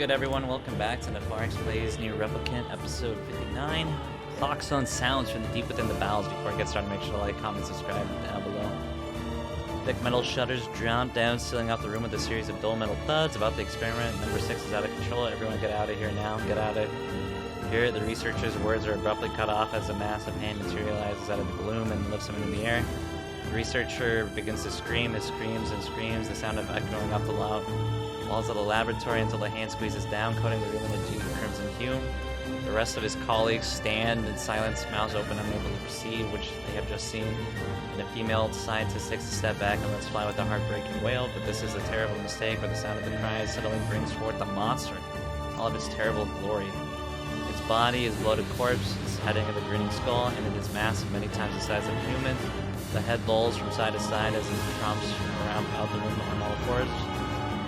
good, everyone? Welcome back to Nepharrix Plays Nier Replicant, episode 59. Clock on sounds from the deep within the bowels. Before I get started, make sure to like, comment, subscribe down below. Thick metal shutters drown down, sealing out the room with a series of dull metal thuds. About the experiment, number 6 is out of control. Everyone get out of here now. Get out of here. The researcher's words are abruptly cut off as a massive hand materializes out of the gloom and lifts him into the air. The researcher begins to scream. It screams and screams, the sound of echoing off the loud walls of the laboratory until the hand squeezes down, coating the room in a deep crimson hue. The rest of his colleagues stand in silence, mouths open, unable to perceive which they have just seen. And a female scientist takes a step back and lets fly with a heartbreaking wail, but this is a terrible mistake, for the sound of the cries suddenly brings forth the monster, all of its terrible glory. Its body is bloated corpse, its heading of a grinning skull, and it is massive, many times the size of a human. The head lolls from side to side as it tromps around out the room on all fours,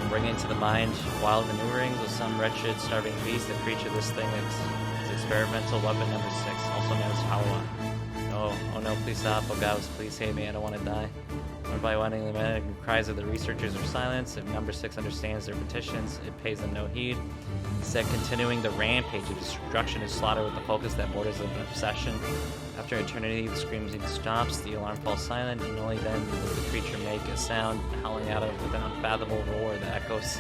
bringing to the mind wild maneuverings of some wretched, starving beast. The creature this thing is experimental weapon number 6, also known as Hawa. Oh no, please stop. Oh God, please save me. I don't want to die. One by one, the medic cries of the researchers are silenced. If number 6 understands their petitions, it pays them no heed. Instead, continuing the rampage of destruction and slaughter with the focus that borders on obsession. After eternity, the screaming stops, the alarm falls silent, and only then does the creature make a sound, howling out with an unfathomable roar that echoes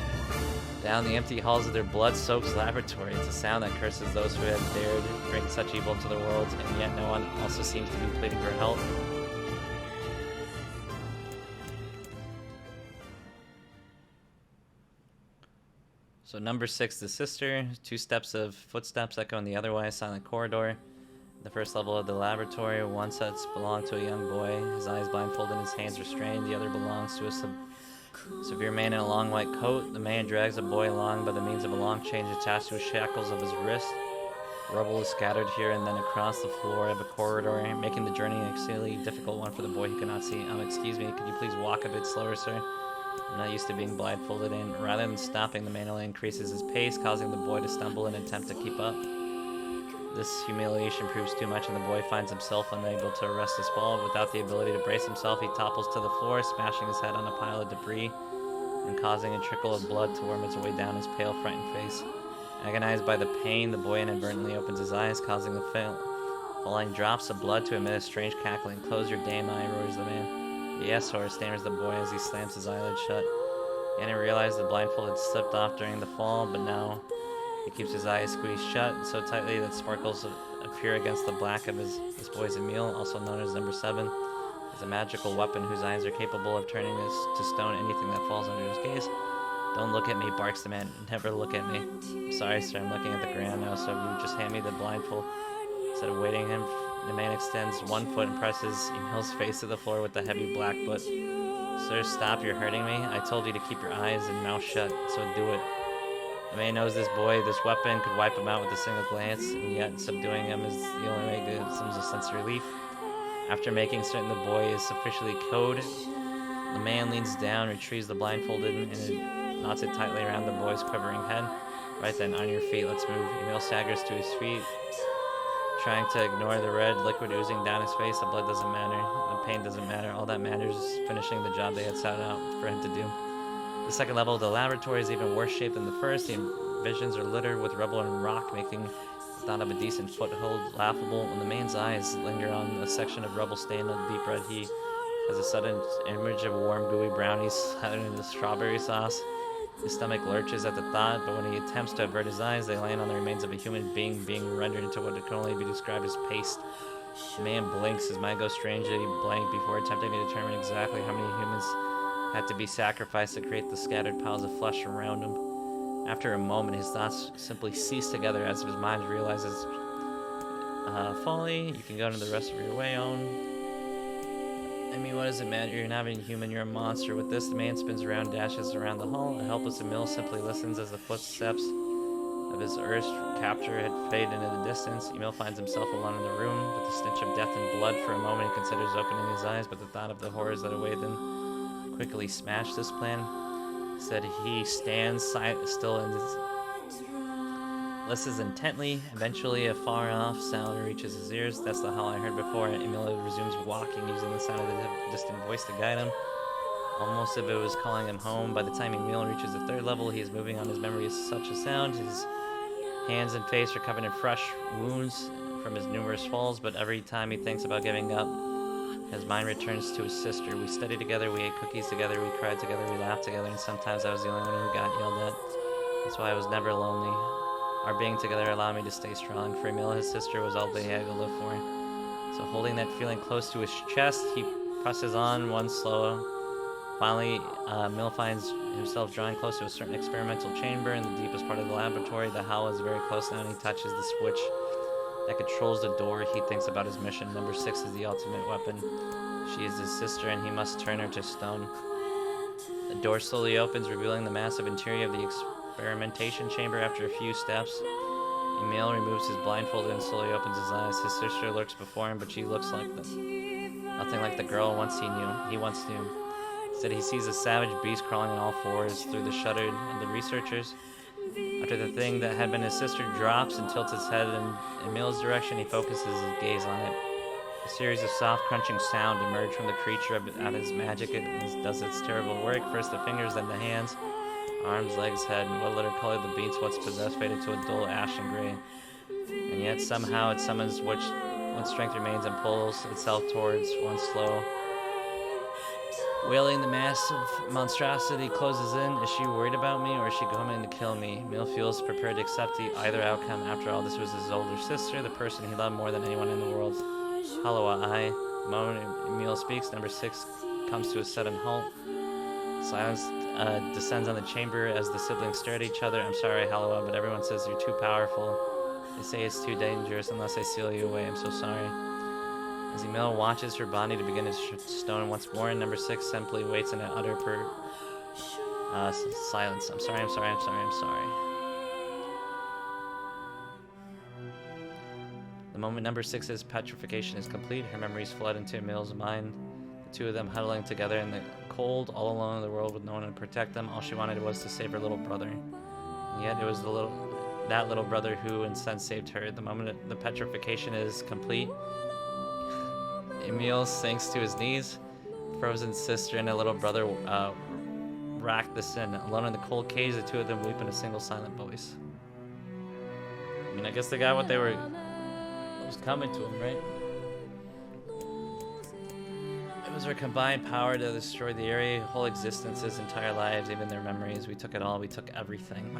down the empty halls of their blood-soaked laboratory. It's a sound that curses those who have dared bring such evil to the world, and yet no one also seems to be pleading for help. So number 6, the sister. 2 steps of footsteps echo in the otherwise silent corridor. The first level of the laboratory, one set belongs to a young boy, his eyes blindfolded, his hands restrained. The other belongs to a severe man in a long white coat. The man drags the boy along by the means of a long chain attached to the shackles of his wrist. Rubble is scattered here and then across the floor of a corridor, making the journey an exceedingly difficult one for the boy who cannot see. Excuse me, could you please walk a bit slower, sir? I'm not used to being blindfolded, and rather than stopping, the man only increases his pace, causing the boy to stumble in an attempt to keep up. This humiliation proves too much, and the boy finds himself unable to arrest his fall. Without the ability to brace himself, he topples to the floor, smashing his head on a pile of debris and causing a trickle of blood to worm its way down his pale, frightened face. Agonized by the pain, the boy inadvertently opens his eyes, causing the falling drops of blood to emit a strange cackling. "Close your damn eye," roars the man. "Yes, sir," stammers the boy as he slams his eyelids shut. He didn't realize the blindfold had slipped off during the fall, but now he keeps his eyes squeezed shut so tightly that sparkles appear against the black of this boy's Emil, also known as number 7, is a magical weapon whose eyes are capable of turning to stone anything that falls under his gaze. "Don't look at me," barks the man. "Never look at me." "I'm sorry, sir, I'm looking at the ground now, so if you just hand me the blindfold." Instead of waiting him, the man extends one foot and presses Emil's face to the floor with the heavy black foot. "Sir, stop, you're hurting me. I told you to keep your eyes and mouth shut, so do it." The man knows this weapon could wipe him out with a single glance, and yet subduing him is the only way to give him a sense of relief. After making certain the boy is sufficiently cowed, the man leans down, retrieves the blindfolded, and knots it tightly around the boy's quivering head. "Right then, on your feet, let's move." Emil staggers to his feet, trying to ignore the red liquid oozing down his face. The blood doesn't matter, the pain doesn't matter. All that matters is finishing the job they had set out for him to do. The second level of the laboratory is even worse shaped than the first. The visions are littered with rubble and rock, making the thought of a decent foothold laughable. When the man's eyes linger on a section of rubble stained with deep red, he has a sudden image of warm, gooey brownies slathered in the strawberry sauce. His stomach lurches at the thought, but when he attempts to avert his eyes, they land on the remains of a human being being rendered into what can only be described as paste. The man blinks, his mind goes strangely blank before attempting to determine exactly how many humans had to be sacrificed to create the scattered piles of flesh around him. After a moment, his thoughts simply cease together as his mind realizes folly. You can go into the rest of your way on. I mean, what does it matter? You're not even human, you're a monster. With this, the man spins around, dashes around the hall. A helpless Emil simply listens as the footsteps of his erst captor had faded into the distance. Emil finds himself alone in the room with the stench of death and blood. For a moment, he considers opening his eyes, but the thought of the horrors that await them quickly smashed this plan. Instead, he stands still and listens intently. Eventually, a far-off sound reaches his ears. "That's the howl I heard before." Emil resumes walking, using the sound of the distant voice to guide him. almost if it was calling him home. By the time Emil reaches the 3rd level, he is moving on. His memory is such a sound. His hands and face are covered in fresh wounds from his numerous falls, but every time he thinks about giving up, his mind returns to his sister. We studied together, we ate cookies together, we cried together, we laughed together, and sometimes I was the only one who got yelled at. That's why I was never lonely. Our being together allowed me to stay strong. For Emil, his sister was all they had to live for. So holding that feeling close to his chest, he presses on one slow. Finally, Emil finds himself drawing close to a certain experimental chamber in the deepest part of the laboratory. The howl is very close now, and he touches the switch that controls the door. He thinks about his mission. Number 6 is the ultimate weapon. She is his sister, and he must turn her to stone. The door slowly opens, revealing the massive interior of the experimentation chamber. After a few steps, Emil removes his blindfold and slowly opens his eyes. His sister lurks before him, but she looks like nothing like the girl he once knew. Instead, he sees a savage beast crawling on all fours through the shutter of the researchers. After the thing that had been his sister drops and tilts its head in Emil's direction, he focuses his gaze on it. A series of soft crunching sound emerge from the creature at his magic. It does its terrible work. First the fingers, then the hands, arms, legs, head. What little color the beast once possessed faded to a dull ashen gray. And yet somehow it summons what strength remains and pulls itself towards one slow. Wailing, the massive monstrosity closes in. Is she worried about me, or is she coming to kill me? Emil feels prepared to accept either outcome. After all, this was his older sister, the person he loved more than anyone in the world. Halawa, I. The moment Emil speaks, number 6 comes to a sudden halt. Silence descends on the chamber as the siblings stare at each other. I'm sorry, Halawa, but everyone says you're too powerful. They say it's too dangerous unless I seal you away. I'm so sorry. As Emil watches her body to begin to stone once more, and number 6 simply waits in an utter silence. I'm sorry. The moment number 6's petrification is complete, her memories flood into Emil's mind. The two of them huddling together in the cold, all alone in the world with no one to protect them. All she wanted was to save her little brother. And yet it was that little brother who instead saved her. The moment the petrification is complete, Emil sinks to his knees. Frozen sister and a little brother rack the sin. Alone in the cold cage, the two of them weep in a single silent voice. I mean, I guess they got what was coming to them, right? It was our combined power to destroy the area, whole existences, entire lives, even their memories. We took it all. We took everything.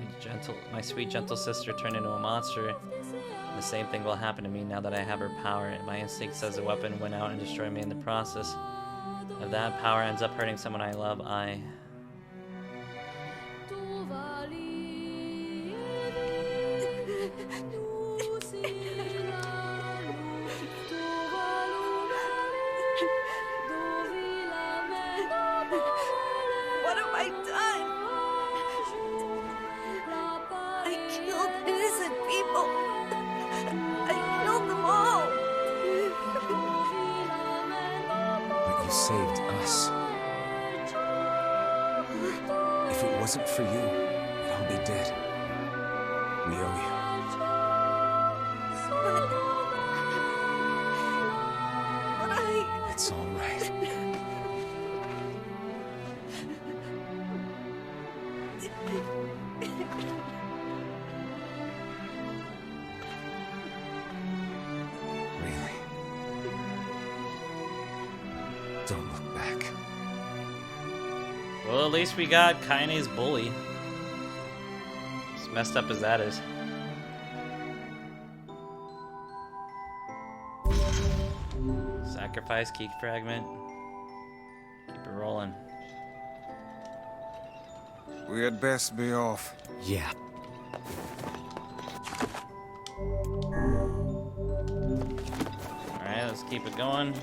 My sweet, gentle sister turned into a monster. The same thing will happen to me now that I have her power. My instinct says the weapon went out and destroyed me in the process. If that power ends up hurting someone I love, What have I done? I killed innocent people. I killed them all. But you saved us. If it wasn't for you, we'd all be dead. We owe you. It's all right. Really? Don't look back. well, at least we got Kaine's bully. As messed up as that is. Sacrifice, key fragment. Keep it rolling. We had best be off. Yeah. Alright, let's keep it going.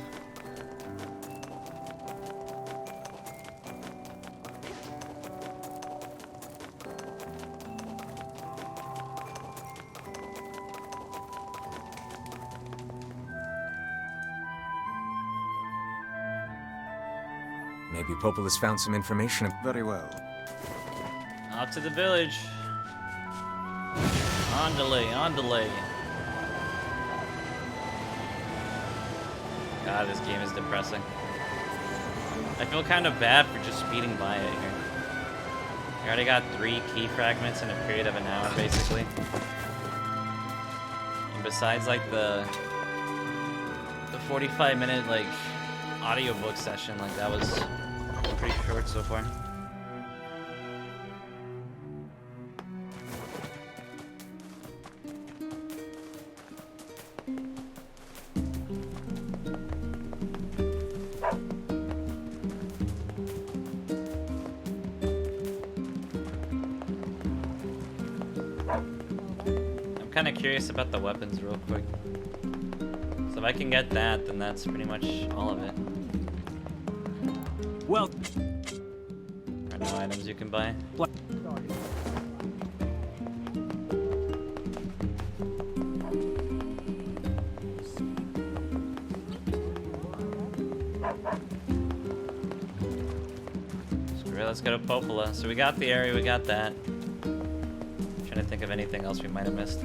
Maybe Popol has found some information. Very well. Off to the village. On delay. God, this game is depressing. I feel kind of bad for just speeding by it here. I already got 3 key fragments in a period of an hour, basically. And besides, like, the 45-minute, like, audiobook session, like, that was pretty short so far. I'm kind of curious about the weapons real quick. So if I can get that, then that's pretty much all of it. Well, Or no items you can buy. what? Screw it, let's go to Popola. So we got the area, we got that. Trying to think of anything else we might have missed.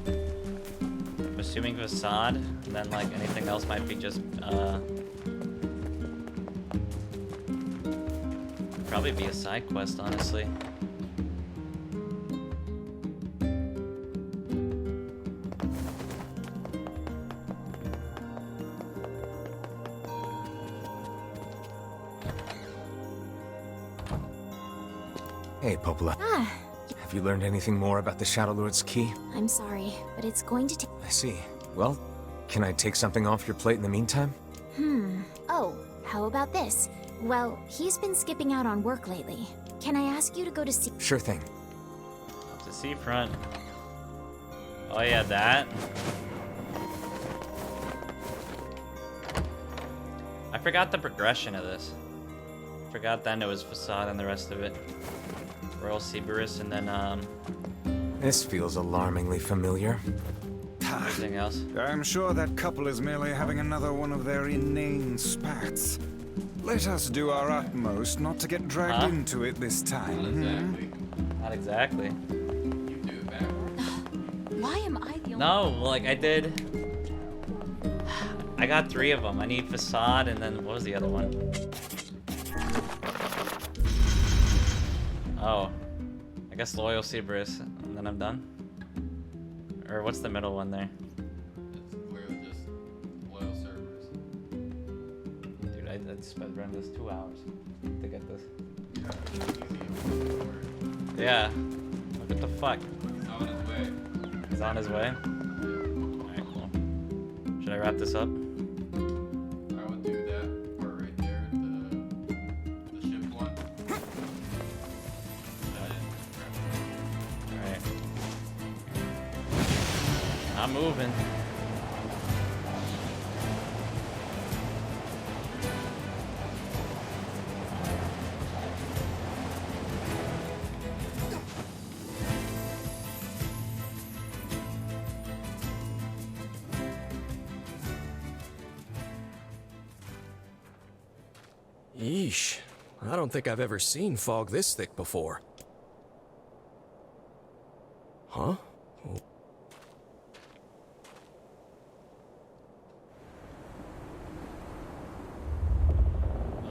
I'm assuming facade, and then like anything else might be just probably be a side quest, honestly. Hey, Popola. Ah, Have you learned anything more about the Shadow Lord's key? I'm sorry, but it's going to take... I see. Well, can I take something off your plate in the meantime? Oh, how about this? Well, he's been skipping out on work lately. Can I ask you to go to see... Sure thing. To seafront. Oh yeah, that. I forgot the progression of this. Forgot then it was facade and the rest of it. Royal Cerberus and then This feels alarmingly familiar. everything else. I'm sure that couple is merely having another one of their inane spats. Let us do our utmost not to get dragged Huh? into it this time. Not exactly. Why am I the only No, like I did. I got 3 of them. I need facade and then what was the other one? Oh, I guess Loyal Cerberus, and then I'm done. Or what's the middle one there? It's clearly just Loyal Cerberus. Dude, I sped run this 2 hours to get this. Yeah. What the fuck? He's on his way. He's on his way? Alright, cool. Should I wrap this up? I would do that part right there, the ship one. Alright. I'm moving. Yeesh. I don't think I've ever seen fog this thick before. Huh? Oh,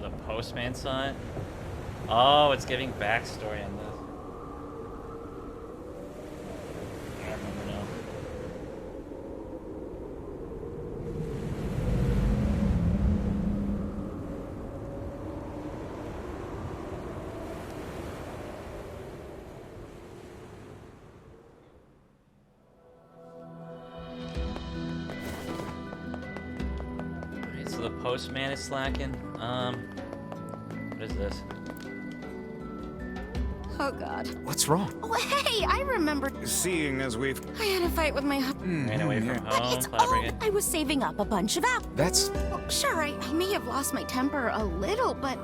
the postman saw it? Oh, it's giving backstory on this. I remember now. Alright, so the postman is slacking. What is this? Oh god. What's wrong? Oh hey, I remember. Seeing as we've... I had a fight with my husband. Ran away from home, It's flabbergasted. I was saving up a bunch of apples. That's... Well, sure, I may have lost my temper a little, but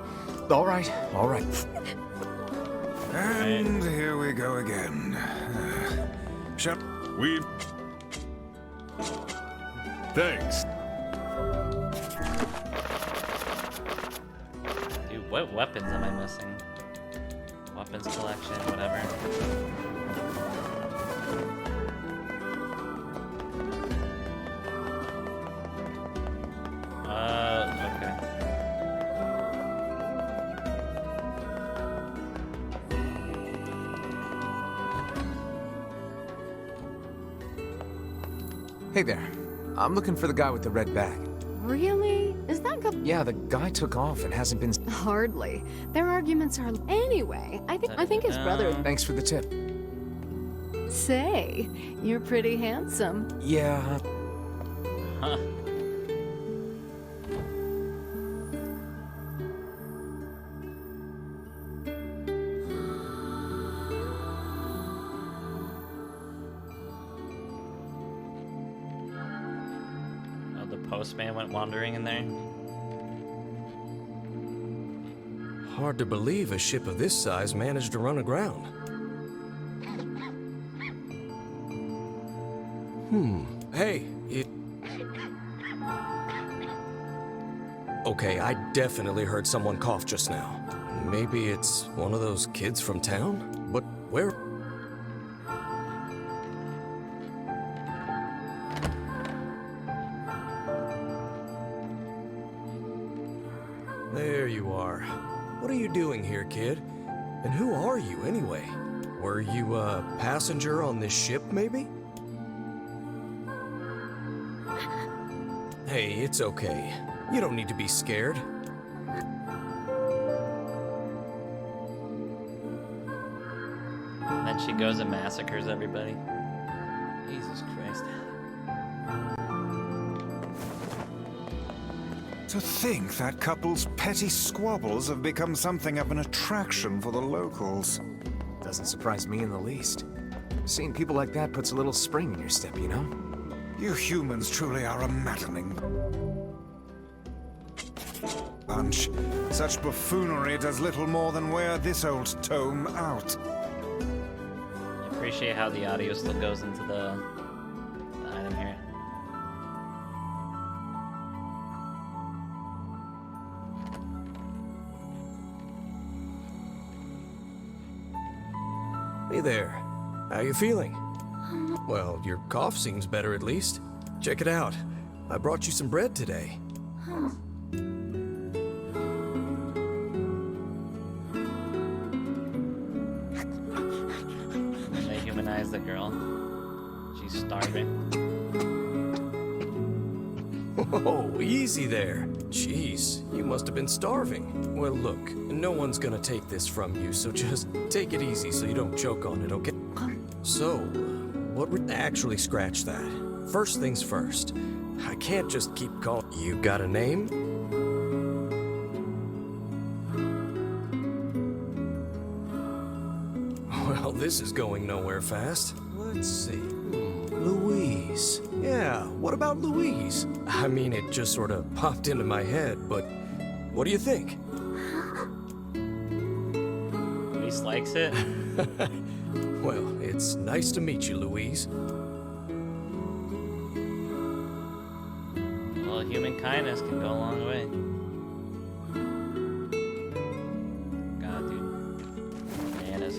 all right, all right. And here we go again. Shall we... Thanks. Dude, what weapons am I missing? Weapons collection, whatever. Okay. Hey there. I'm looking for the guy with the red bag. Really? Is that good? Yeah, the guy took off and hasn't been... Hardly. Their arguments are... Anyway, I think his brother... Thanks for the tip. Say, you're pretty handsome. Yeah. Huh. Oh, the postman went wandering in there. Hard to believe a ship of this size managed to run aground. Hey, Okay, I definitely heard someone cough just now. Maybe it's one of those kids from town? But where? There you are. What are you doing here, kid? And who are you, anyway? Were you a passenger on this ship, maybe? Hey, it's okay. You don't need to be scared. And then she goes and massacres everybody. Jesus Christ. To think that couple's petty squabbles have become something of an attraction for the locals. Doesn't surprise me in the least. Seeing people like that puts a little spring in your step, you know? You humans truly are a maddening bunch. Such buffoonery does little more than wear this old tome out. I appreciate how the audio still goes into the item here. Hey there. How you feeling? Well, your cough seems better at least. Check it out. I brought you some bread today. They humanize the girl. She's starving. Oh, easy there. Jeez, you must have been starving. Well, look, no one's gonna take this from you, so just take it easy so you don't choke on it, okay? So, what would actually scratch that? First things first. I can't just keep calling. You got a name? Well, this is going nowhere fast. Let's see. Louise. Yeah, what about Louise? I mean, it just sort of popped into my head, but what do you think? Louise likes it. Well, it's nice to meet you, Louise. Well, human kindness can go a long way. God, dude. Bananas.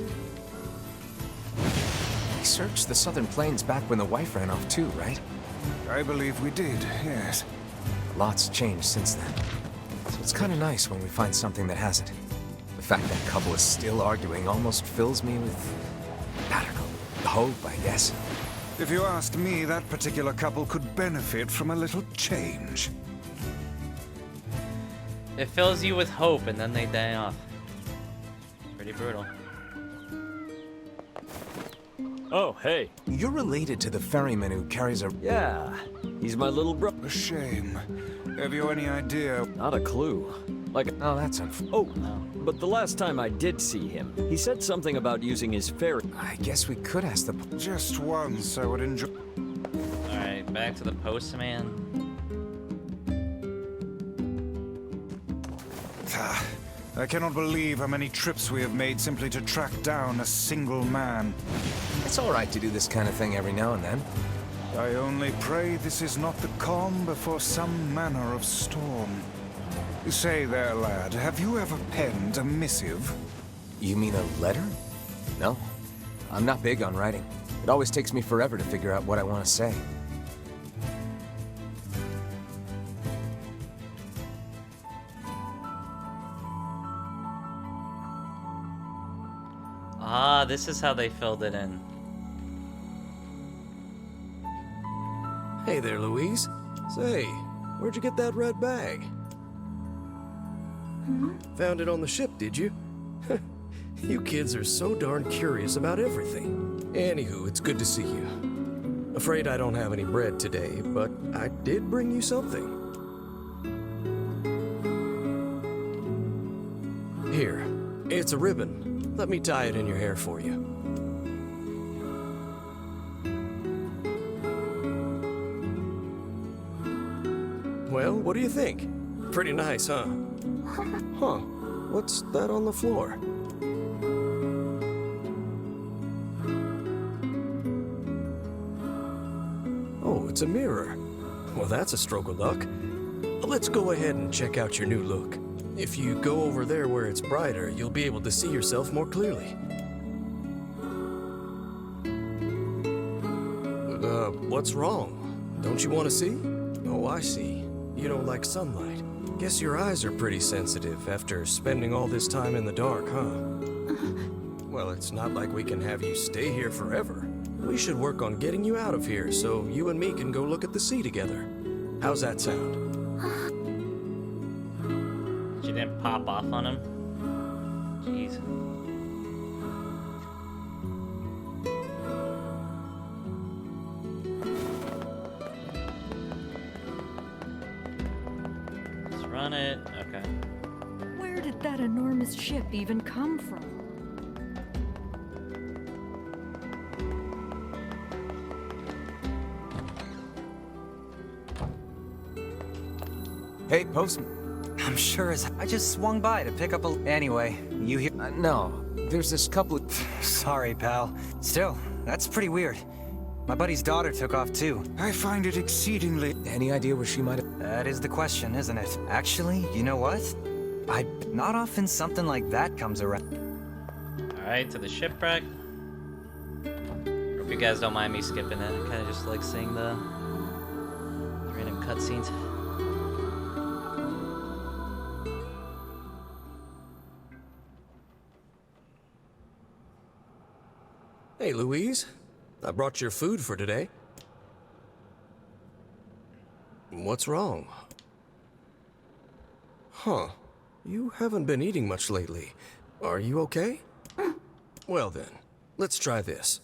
We searched the southern plains back when the wife ran off too, right? I believe we did, yes. A lot's changed since then. So it's kind of nice when we find something that hasn't. The fact that couple is still arguing almost fills me with, I don't know, hope, I guess. If you asked me, that particular couple could benefit from a little change. It fills you with hope and then they die off. Pretty brutal. Oh, hey. You're related to the ferryman who carries a... Yeah, he's my little bro. A shame. Have you any idea? Not a clue. Like, Oh, that's oh, but the last time I did see him, he said something about using his ferry. I guess we could ask the... Just once I would enjoy... Alright, back to the postman. I cannot believe how many trips we have made simply to track down a single man. It's all right to do this kind of thing every now and then. I only pray this is not the calm before some manner of storm. Say there, lad, have you ever penned a missive? You mean a letter? No. I'm not big on writing. It always takes me forever to figure out what I want to say. Ah, this is how they filled it in. Hey there, Louise. Say, where'd you get that red bag? Found it on the ship, did you? You kids are so darn curious about everything. Anywho, it's good to see you. Afraid I don't have any bread today, but I did bring you something. Here, it's a ribbon. Let me tie it in your hair for you. Well, what do you think? Pretty nice, huh? Huh. What's that on the floor? Oh, it's a mirror. Well, that's a stroke of luck. Let's go ahead and check out your new look. If you go over there where it's brighter, you'll be able to see yourself more clearly. What's wrong? Don't you want to see? Oh, I see. You don't like sunlight. Guess your eyes are pretty sensitive after spending all this time in the dark, huh? Well, it's not like we can have you stay here forever. We should work on getting you out of here so you and me can go look at the sea together. How's that sound? She didn't pop off on him. Jeez. Let's run it. Okay. Where did that enormous ship even come from? Hey, postman. I'm sure as I just swung by to pick up a... Anyway, you here? No, there's this couple of... Sorry, pal. Still, that's pretty weird. My buddy's daughter took off too. I find it exceedingly... Any idea where she might have... That is the question, isn't it? Actually, you know what? Not often something like that comes around. Alright, to the shipwreck. Hope you guys don't mind me skipping it. I kind of just like seeing the random cutscenes. Hey, Louise. I brought your food for today. What's wrong? Huh. You haven't been eating much lately. Are you okay? Well then, let's try this.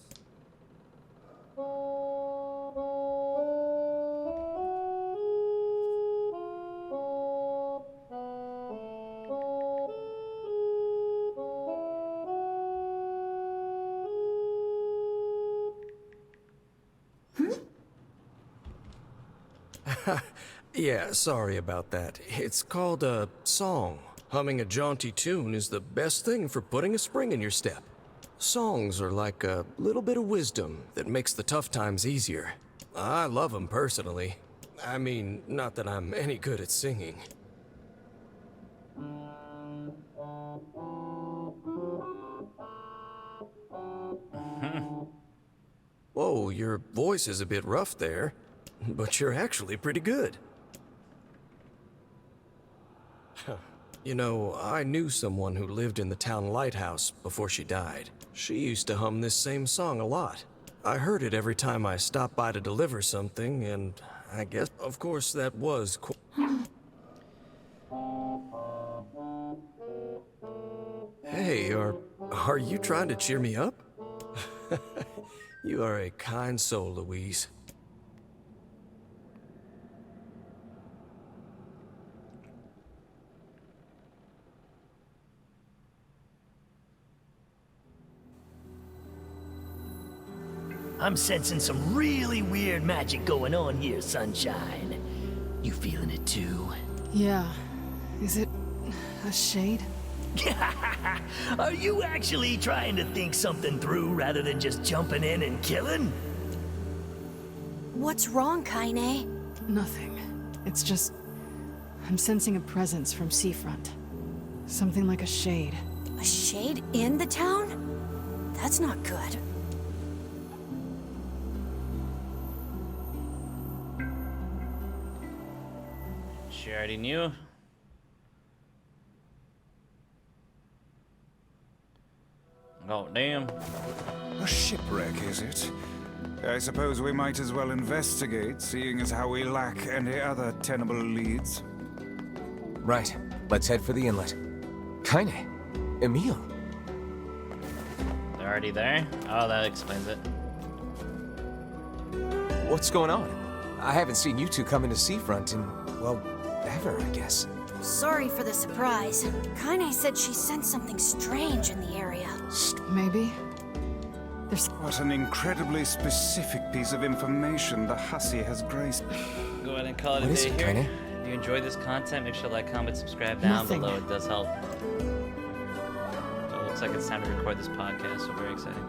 Yeah, sorry about that. It's called a song. Humming a jaunty tune is the best thing for putting a spring in your step. Songs are like a little bit of wisdom that makes the tough times easier. I love them personally. I mean, not that I'm any good at singing. Whoa, your voice is a bit rough there, but you're actually pretty good. You know, I knew someone who lived in the town lighthouse before she died. She used to hum this same song a lot. I heard it every time I stopped by to deliver something, and I guess, of course, that was Hey, are you trying to cheer me up? You are a kind soul, Louise. I'm sensing some really weird magic going on here, Sunshine. You feeling it too? Yeah. Is it a shade? Are you actually trying to think something through rather than just jumping in and killing? What's wrong, Kaine? Nothing. It's just... I'm sensing a presence from seafront. Something like a shade. A shade in the town? That's not good. She already knew. Oh, damn. A shipwreck, is it? I suppose we might as well investigate, seeing as how we lack any other tenable leads. Right. Let's head for the inlet. Kaine. Emil. They're already there? Oh, that explains it. What's going on? I haven't seen you two come into Seafront in, well, ever, I guess. Sorry for the surprise. Kaine said she sensed something strange in the area. Maybe. There's... What an incredibly specific piece of information the hussy has graced. Go ahead and call it What a is day it, here. Kaine? If you enjoyed this content, make sure to like, comment, subscribe down Nothing. below. It does help. So it looks like it's time to record this podcast, so very exciting.